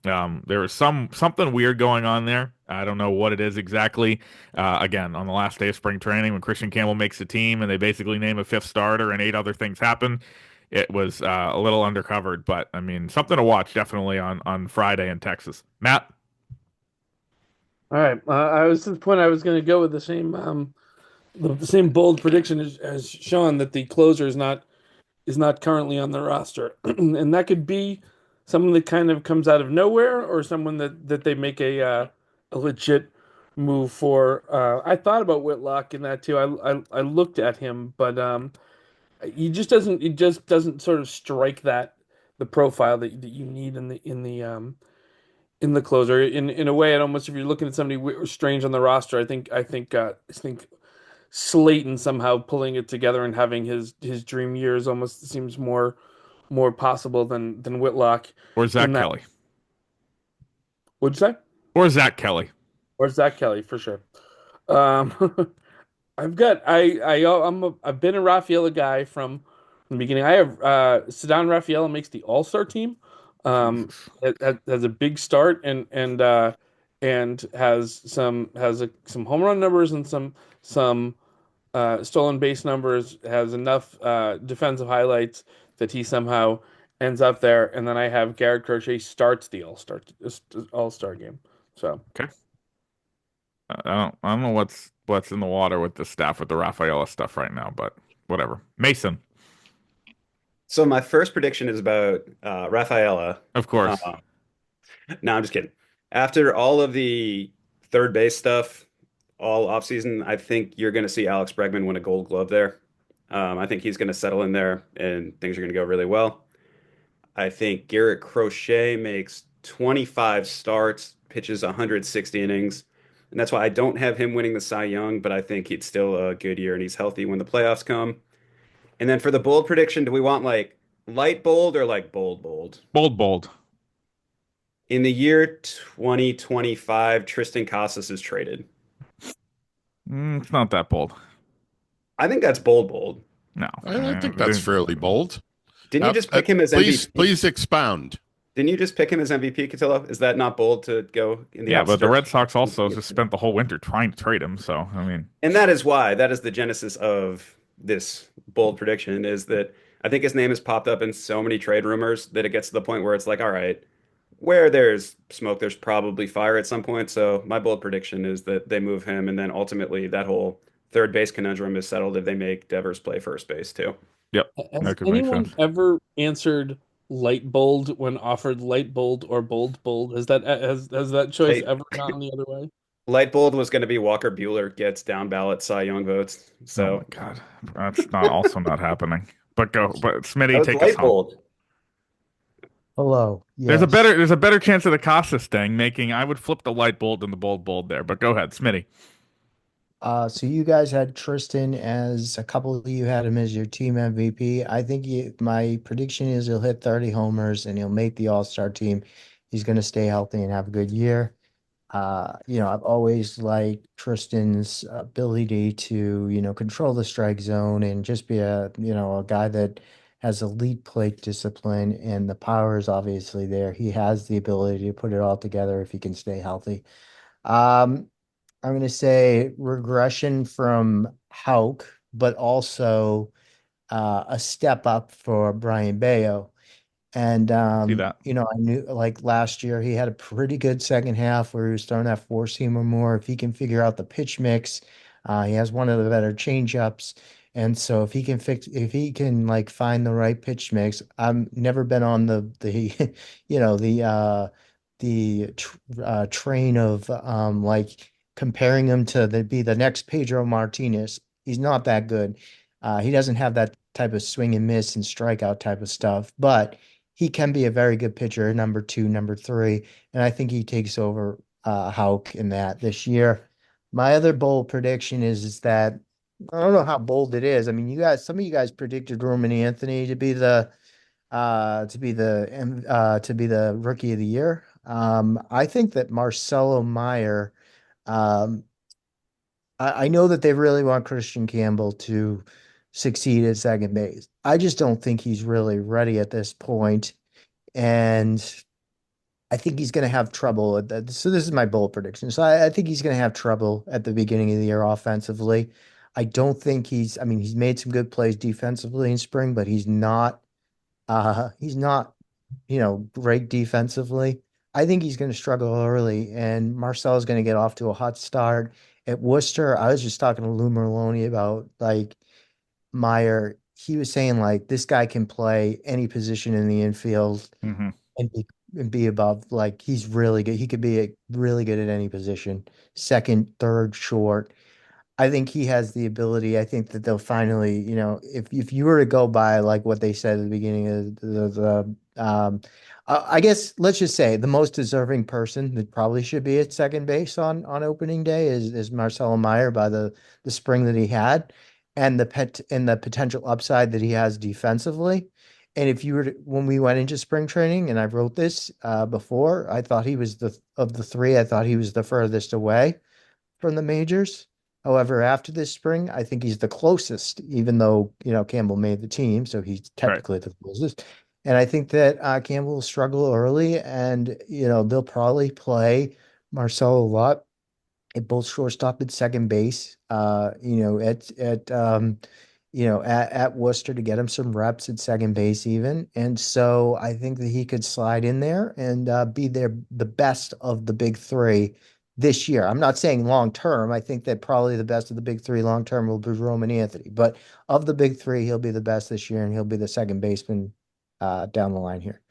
there was something weird going on there. I don't know what it is exactly. Again, on the last day of spring training, when Christian Campbell makes a team and they basically name a fifth starter and eight other things happen, it was a little undercovered. But I mean, something to watch definitely on Friday in Texas. Matt, All right. I was to the point I was going to go with the same bold prediction as Sean, that the closer is not currently on the roster, and that could be someone that kind of comes out of nowhere, or someone that they make a legit move for. I thought about Whitlock in that too. I looked at him, but he just doesn't sort of strike the profile that you need in the closer. In a way, it almost, if you're looking at somebody strange on the roster, I think Slayton somehow pulling it together and having his dream years almost seems more possible than Whitlock or in Zach that. Kelly, What'd you say? or Zach Kelly. Or Zach Kelly for sure. Um, I've got I've been a Rafaela guy from the beginning. I have Sedan Rafaela makes the All-Star team. Jesus. Has a big start and has some home run numbers and some stolen base numbers. Has enough defensive highlights that he somehow ends up there. And then I have Garrett Crochet starts the All-Star game. So. Okay. I don't know what's in the water with the staff with the Rafaela stuff right now, but whatever. Mason, So my first prediction is about Rafaela. of course. Uh, no, I'm just kidding. After all of the third base stuff all offseason, I think you're going to see Alex Bregman win a Gold Glove there. I think he's going to settle in there and things are going to go really well. I think Garrett Crochet makes 25 starts, pitches 160 innings. And that's why I don't have him winning the Cy Young, but I think it's still a good year and he's healthy when the playoffs come. And then for the bold prediction, do we want like light bold or like bold bold? Bold, bold. In the year 2025, Tristan Casas is traded. It's not that bold. I think that's bold bold. No. I think that's fairly bold. Didn't you just pick him as Please, MVP? please expound. Didn't you just pick him as MVP, Cotillo? Is that not bold to go in the Yeah, opposite but the Red direction? Sox also just spent the whole winter trying to trade him. So, I mean, And that is why, that is the genesis of this bold prediction, is that I think his name has popped up in so many trade rumors that it gets to the point where it's like, all right, where there's smoke, there's probably fire at some point. So my bold prediction is that they move him, and then ultimately that whole third base conundrum is settled if they make Devers play first base too. yep, Has that could make anyone sense. ever answered light bold when offered light bold or bold bold? Has that choice Hey, ever gone the other way? light bold was going to be Walker Buehler gets down ballot Cy Young votes. Oh my So God. That's not also not happening. But go, but that Smitty, was take us light home. bold. Hello. There's a Yes. better chance of the Casas thing making. I would flip the light bold than the bold there. But go ahead, Smitty. So you guys had Tristan, as a couple of you had him as your team MVP. I think my prediction is he'll hit 30 homers and he'll make the All-Star team. He's going to stay healthy and have a good year. I've always liked Tristan's ability to, control the strike zone and just be a guy that has elite plate discipline, and the power is obviously there. He has the ability to put it all together if he can stay healthy. Um, I'm going to say regression from Hauk, but also a step up for Brian Bayo. And See that? I knew, like, last year he had a pretty good second half where he was throwing that four seamer more. If he can figure out the pitch mix, he has one of the better changeups. And so if he can like find the right pitch mix, I've never been on the you know the train of like comparing him to be the next Pedro Martinez. He's not that good. He doesn't have that type of swing and miss and strikeout type of stuff, but he can be a very good pitcher, number two, number three, and I think he takes over Hauk in that this year. My other bold prediction is that I don't know how bold it is. I mean, some of you guys predicted Roman Anthony to be the to be the rookie of the year. I think that Marcelo Meyer. Um, I know that they really want Christian Campbell to succeed at second base. I just don't think he's really ready at this point, and I think he's going to have trouble at that. So this is my bold prediction. So I think he's going to have trouble at the beginning of the year offensively. I don't think I mean, he's made some good plays defensively in spring, but he's not, great defensively. I think he's going to struggle early, and Marcel's going to get off to a hot start. At Worcester, I was just talking to Lou Merloni about like Meyer. He was saying like this guy can play any position in the infield Hmm. and be above. Like he's really good. He could be really good at any position, second, third, short. I think he has the ability. I think that they'll finally, if you were to go by like what they said at the beginning of I guess let's just say the most deserving person that probably should be at second base on opening day is Marcelo Meyer by the spring that he had and the potential upside that he has defensively. And if you were when we went into spring training, and I wrote this before, I thought he was of the three, I thought he was the furthest away from the majors. However, after this spring, I think he's the closest, even though, Campbell made the team, so he's Right. technically the closest. And I think that Campbell will struggle early, and, they'll probably play Marcelo a lot at both shortstop and second base. At Worcester to get him some reps at second base even. And so I think that he could slide in there and be the best of the big three this year. I'm not saying long term. I think that probably the best of the big three long term will be Roman Anthony. But of the big three, he'll be the best this year, and he'll be the second baseman down the line here.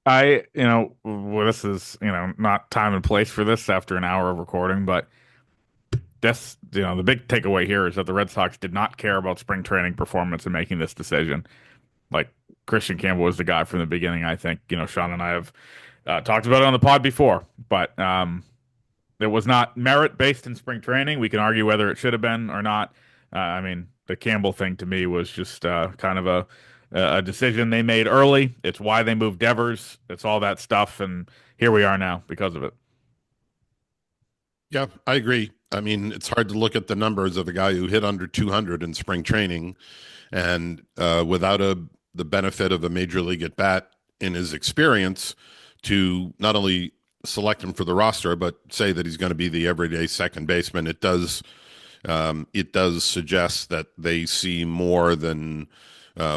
Well, this is, not time and place for this after an hour of recording, but the big takeaway here is that the Red Sox did not care about spring training performance in making this decision. Like Christian Campbell was the guy from the beginning. I think, Sean and I have talked about it on the pod before, but it was not merit based in spring training. We can argue whether it should have been or not. I mean, the Campbell thing to me was just kind of a decision they made early. It's why they moved Devers. It's all that stuff, and here we are now because of it. Yeah, I agree. I mean, it's hard to look at the numbers of a guy who hit under 200 in spring training and without the benefit of a major league at bat in his experience to not only select him for the roster, but say that he's going to be the everyday second baseman. It does suggest that they see more than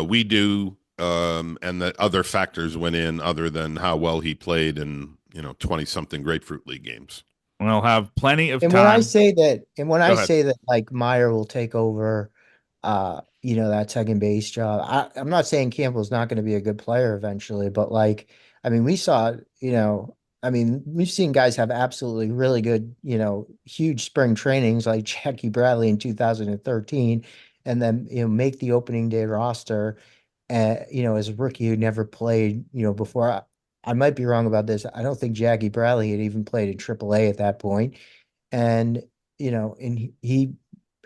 we do, and that other factors went in other than how well he played in 20 something Grapefruit League games. We'll have plenty of And when I time. say that, Go ahead. like Meyer will take over, that second base job, I'm not saying Campbell's not going to be a good player eventually, but like, I mean, we've seen guys have absolutely really good, huge spring trainings like Jackie Bradley in 2013, and then, make the opening day roster, as a rookie who never played, before. I might be wrong about this. I don't think Jackie Bradley had even played in AAA at that point, and he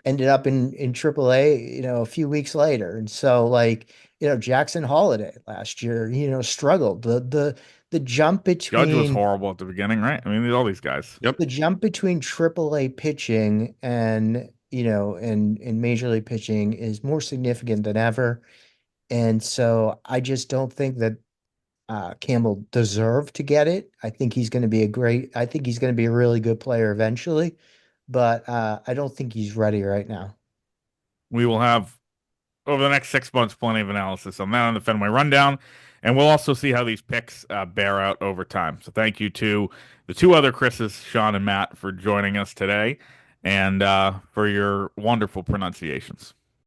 ended up in AAA, a few weeks later. And so like, Jackson Holiday last year, struggled. The jump Judge was between horrible at the beginning, right? I mean, all these guys. Yep. the jump between AAA pitching and and Major League pitching is more significant than ever. And so I just don't think that Campbell deserved to get it. I think he's going to be a really good player eventually, but I don't think he's ready right now. We will have over the next 6 months plenty of analysis on that on the Fenway Rundown, and we'll also see how these picks bear out over time. So thank you to the two other Chris's, Sean and Matt, for joining us today, and for your wonderful pronunciations.